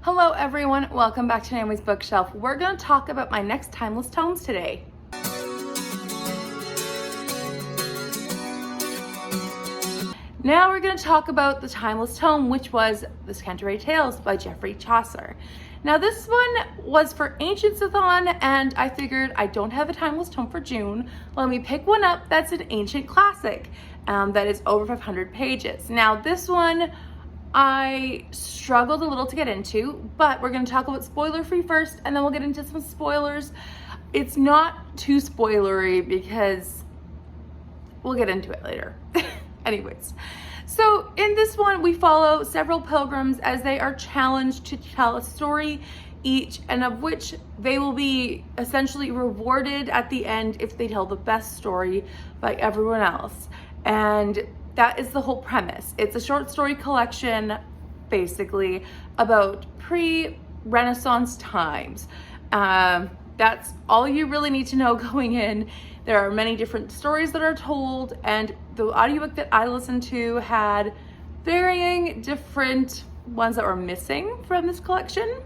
Hello everyone, welcome back to Naomi's Bookshelf. We're going to talk about my next timeless tomes today. Now we're going to talk about the timeless tome, which was The Canterbury Tales by Geoffrey Chaucer. Now this one was for Ancients-a-thon, and I figured I don't have a timeless tome for June. Let me pick one up that's an ancient classic that is over 500 pages. Now this one I struggled a little to get into, but we're going to talk about spoiler-free first, and then we'll get into some spoilers. It's not too spoilery because we'll get into it later. Anyways, so in this one, we follow several pilgrims as they are challenged to tell a story each, and of which they will be essentially rewarded at the end if they tell the best story by everyone else. And that is the whole premise. It's a short story collection, basically, about pre-Renaissance times. That's all you really need to know going in. There are many different stories that are told, and the audiobook that I listened to had varying different ones that were missing from this collection.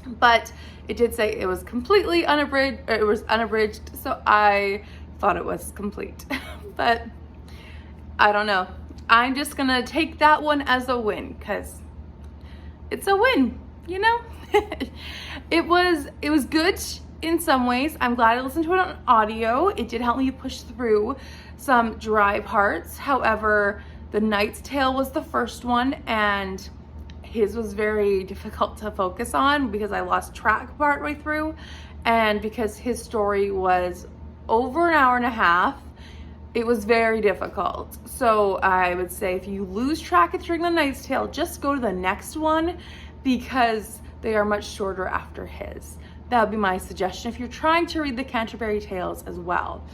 But it did say it was completely unabridged, it was unabridged, so I thought it was complete. But I don't know. I'm just gonna take that one as a win because it's a win, you know? It was good in some ways. I'm glad I listened to it on audio. It did help me push through some dry parts. However, The Knight's Tale was the first one, and his was very difficult to focus on because I lost track partway through, and because his story was over an hour and a half, it was very difficult. So I would say if you lose track of during The Knight's Tale, just go to the next one because they are much shorter after his. That would be my suggestion if you're trying to read the Canterbury Tales as well.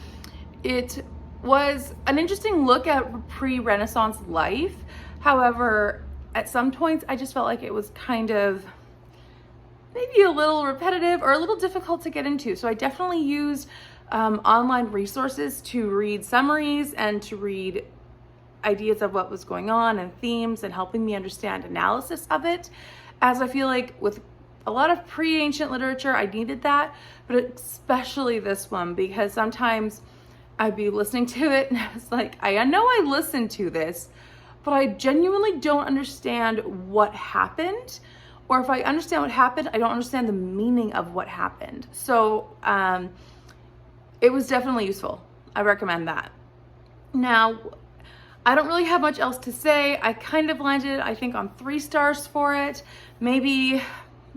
It was an interesting look at pre-Renaissance life. However, at some points I just felt like it was kind of maybe a little repetitive or a little difficult to get into. So I definitely used online resources to read summaries and to read ideas of what was going on and themes and helping me understand analysis of it, as I feel like with a lot of pre-ancient literature I needed that, but especially this one, because sometimes I'd be listening to it and I was like, I know I listened to this, but I genuinely don't understand what happened, or if I understand what happened, I don't understand the meaning of what happened. So it was definitely useful. I recommend that. Now, I don't really have much else to say. I kind of landed, I think, on 3 stars for it, maybe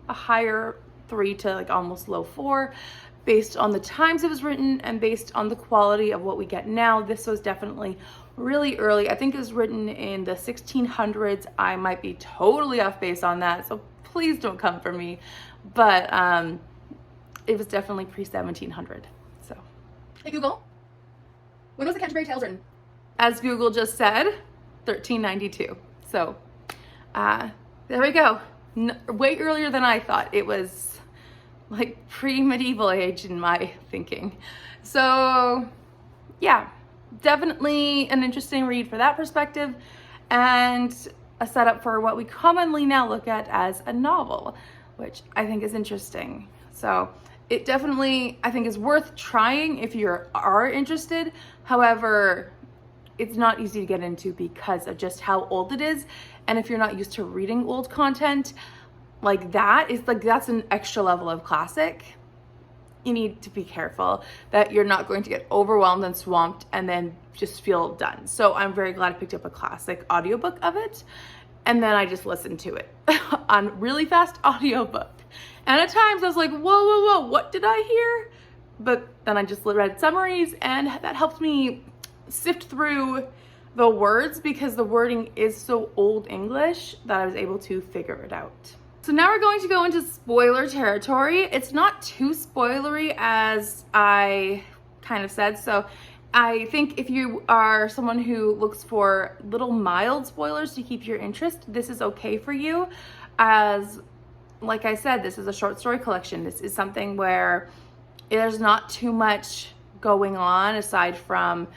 a higher 3 to like almost low 4, based on the times it was written and based on the quality of what we get now. This was definitely really early. I think it was written in the 1600s. I might be totally off base on that, so please don't come for me. But it was definitely pre-1700. So, hey Google, when was the Canterbury Tales written? As Google just said, 1392. So there we go. Way earlier than I thought. It was like pre-medieval age in my thinking. So yeah, definitely an interesting read for that perspective, and a setup for what we commonly now look at as a novel, which I think is interesting. So it definitely, I think, is worth trying if you are interested. However, it's not easy to get into because of just how old it is. And if you're not used to reading old content like that, it's like that's an extra level of classic. You need to be careful that you're not going to get overwhelmed and swamped and then just feel done. So I'm very glad I picked up a classic audiobook of it, and then I just listened to it on really fast audiobook. And at times I was like, whoa, what did I hear? But then I just read summaries, and that helped me sift through the words because the wording is so old English that I was able to figure it out. So now we're going to go into spoiler territory. It's not too spoilery as I kind of said. So I think if you are someone who looks for little mild spoilers to keep your interest, this is okay for you. As like I said, this is a short story collection. This is something where there's not too much going on aside from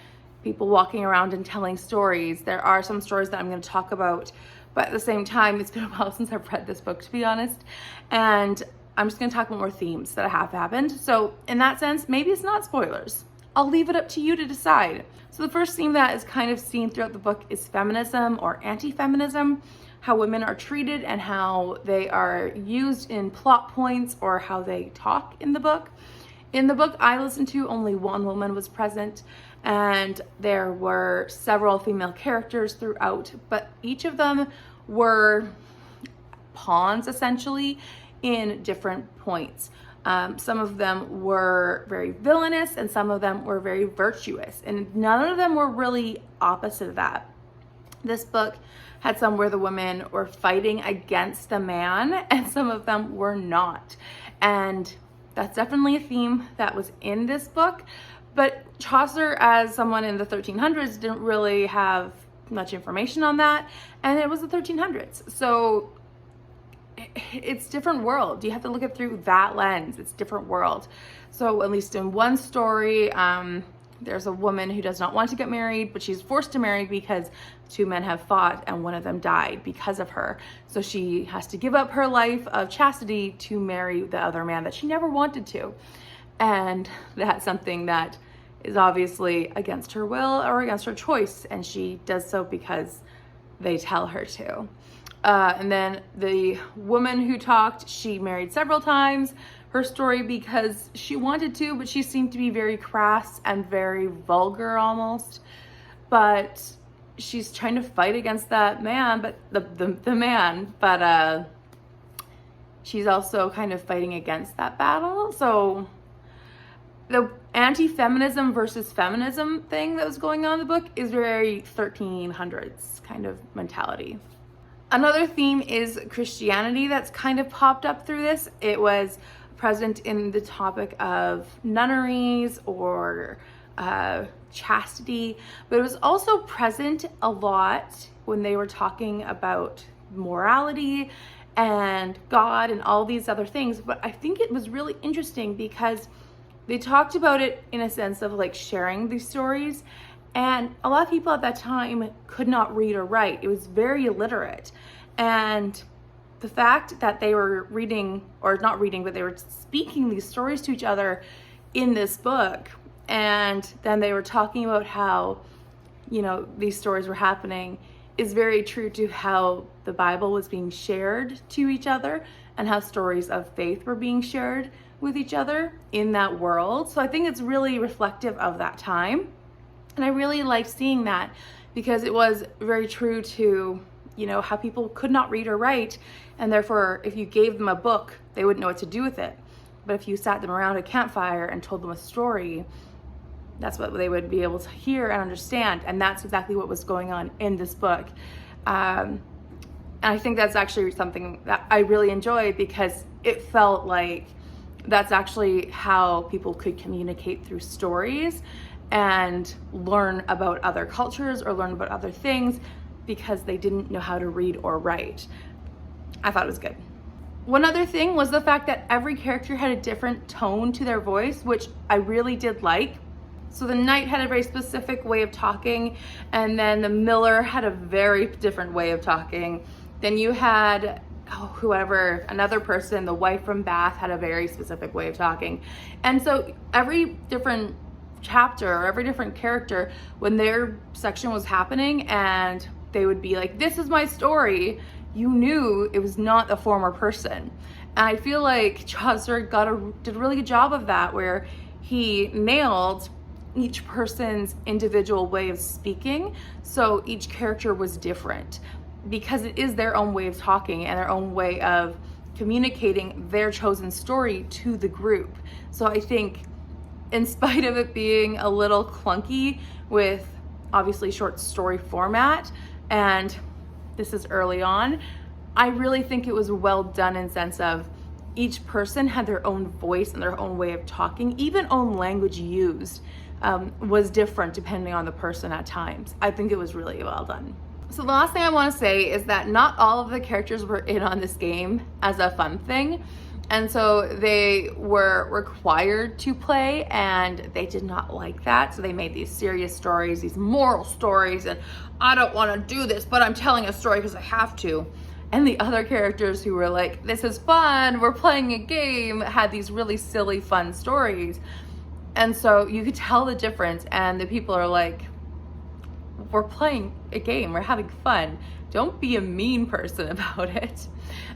people walking around and telling stories. There are some stories that I'm going to talk about but at the same time, it's been a while since I've read this book, to be honest, and I'm just gonna talk about more themes that have happened. So in that sense, maybe it's not spoilers. I'll leave it up to you to decide. So the first theme that is kind of seen throughout the book is feminism or anti-feminism, how women are treated and how they are used in plot points or how they talk in the book. In the book I listened to, only one woman was present, and there were several female characters throughout, but each of them were pawns essentially in different points. Some of them were very villainous and some of them were very virtuous, and none of them were really opposite of that. This book had some where the women were fighting against the man and some of them were not. And that's definitely a theme that was in this book. But Chaucer, as someone in the 1300s, didn't really have much information on that. And it was the 1300s. So it's different world. You have to look at it through that lens. It's different world. So at least in one story, there's a woman who does not want to get married, but she's forced to marry because two men have fought and one of them died because of her. So she has to give up her life of chastity to marry the other man that she never wanted to. And that's something that is obviously against her will or against her choice. And she does so because they tell her to. And then the woman who talked, she married several times. Her story because she wanted to, but she seemed to be very crass and very vulgar almost. But she's trying to fight against that man, but the man, but she's also kind of fighting against that battle. So the anti-feminism versus feminism thing that was going on in the book is very 1300s kind of mentality. Another theme is Christianity that's kind of popped up through this. It was present in the topic of nunneries or chastity, but it was also present a lot when they were talking about morality and God and all these other things. But I think it was really interesting because they talked about it in a sense of like sharing these stories, and a lot of people at that time could not read or write. It was very illiterate, and the fact that they were reading, or not reading, but they were speaking these stories to each other in this book, and then they were talking about how, you know, these stories were happening, is very true to how the Bible was being shared to each other and how stories of faith were being shared with each other in that world. So I think it's really reflective of that time. And I really liked seeing that because it was very true to, you know, how people could not read or write, and therefore if you gave them a book, they wouldn't know what to do with it. But if you sat them around a campfire and told them a story, that's what they would be able to hear and understand. And that's exactly what was going on in this book. And I think that's actually something that I really enjoyed because it felt like that's actually how people could communicate through stories and learn about other cultures or learn about other things because they didn't know how to read or write. I thought it was good. One other thing was the fact that every character had a different tone to their voice, which I really did like. So the knight had a very specific way of talking, and then the miller had a very different way of talking. Then you had another person, the wife from Bath, had a very specific way of talking. And so every different chapter or every different character, when their section was happening and they would be like, this is my story, you knew it was not a former person. And I feel like Chaucer did a really good job of that, where he nailed each person's individual way of speaking. So each character was different because it is their own way of talking and their own way of communicating their chosen story to the group. So I think in spite of it being a little clunky with obviously short story format, and this is early on, I really think it was well done in sense of each person had their own voice and their own way of talking, even own language used was different depending on the person at times. I think it was really well done. So the last thing I want to say is that not all of the characters were in on this game as a fun thing. And so they were required to play, and they did not like that. So they made these serious stories, these moral stories, and I don't want to do this, but I'm telling a story because I have to. And the other characters who were like, this is fun, we're playing a game, had these really silly, fun stories. And so you could tell the difference, and the people are like, we're playing a game, we're having fun. Don't be a mean person about it.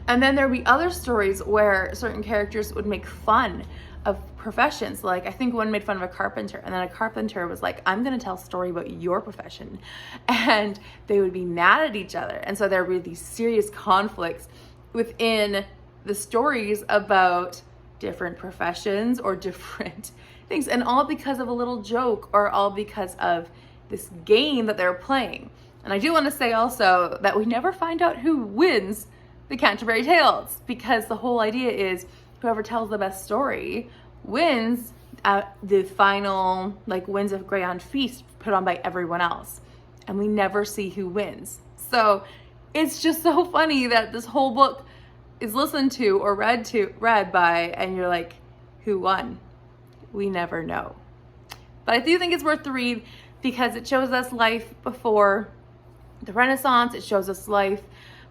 And then there'd be other stories where certain characters would make fun of professions. Like I think one made fun of a carpenter, and then a carpenter was like, I'm gonna tell a story about your profession. And they would be mad at each other. And so there would be these serious conflicts within the stories about different professions or different things, and all because of a little joke, or all because of this game that they're playing. And I do want to say also that we never find out who wins the Canterbury Tales, because the whole idea is whoever tells the best story wins at the final, like, wins a grand feast put on by everyone else. And we never see who wins. So it's just so funny that this whole book is listened to or read by, and you're like, who won? We never know. But I do think it's worth the read, because it shows us life before the Renaissance. It shows us life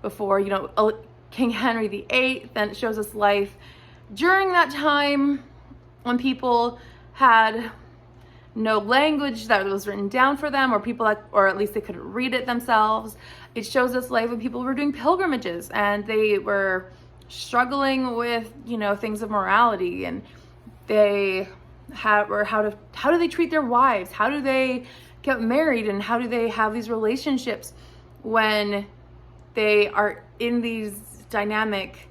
before, you know, King Henry VIII. Then it shows us life during that time when people had no language that was written down for them, or people that, or at least they couldn't read it themselves. It shows us life when people were doing pilgrimages and they were struggling with, you know, things of morality, and they have, or how do they treat their wives? How do they get married, and how do they have these relationships when they are in these dynamic,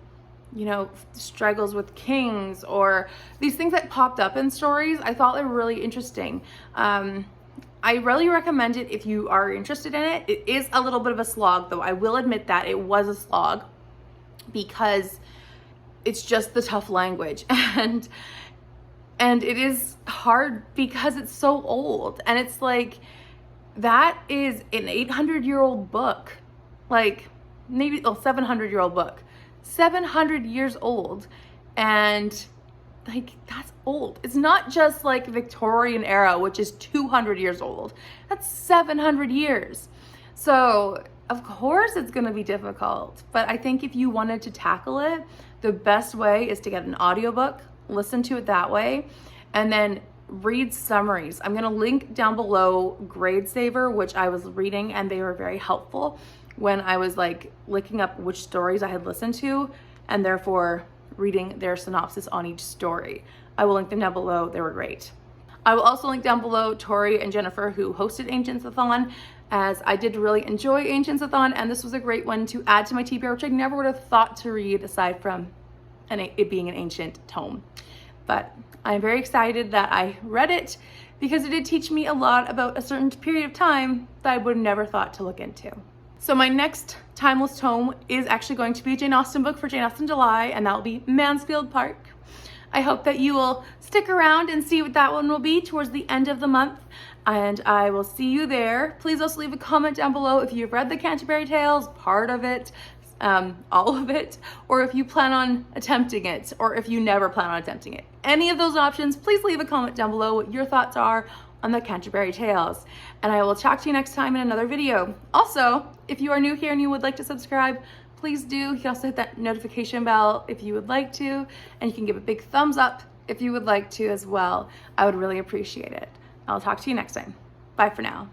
you know, struggles with kings, or these things that popped up in stories. I thought they were really interesting. I really recommend it if you are interested in it. It is a little bit of a slog, though. I will admit that it was a slog, because it's just the tough language, and it is hard because it's so old. And it's like, that is an 800-year-old book, like maybe a 700-year-old book, 700 years old. And like, that's old. It's not just like Victorian era, which is 200 years old. That's 700 years. So of course it's going to be difficult, but I think if you wanted to tackle it, the best way is to get an audiobook, listen to it that way, and then read summaries. I'm going to link down below Grade Saver, which I was reading, and they were very helpful when I was like looking up which stories I had listened to, and therefore reading their synopsis on each story. I will link them down below. They were great. I will also link down below Tori and Jennifer, who hosted Ancients-a-thon, as I did really enjoy Ancients-a-thon, and this was a great one to add to my TBR, which I never would have thought to read aside from it being an ancient tome. But I'm very excited that I read it, because it did teach me a lot about a certain period of time that I would have never thought to look into. So my next timeless tome is actually going to be a Jane Austen book for Jane Austen July, and that will be Mansfield Park. I hope that you will stick around and see what that one will be towards the end of the month, and I will see you there. Please also leave a comment down below if you've read the Canterbury Tales, part of it, all of it, or if you plan on attempting it, or if you never plan on attempting it. Any of those options, please leave a comment down below what your thoughts are on the Canterbury Tales, and I will talk to you next time in another video. Also, if you are new here and you would like to subscribe, please do. You can also hit that notification bell if you would like to, and you can give a big thumbs up if you would like to as well. I would really appreciate it. I'll talk to you next time. Bye for now.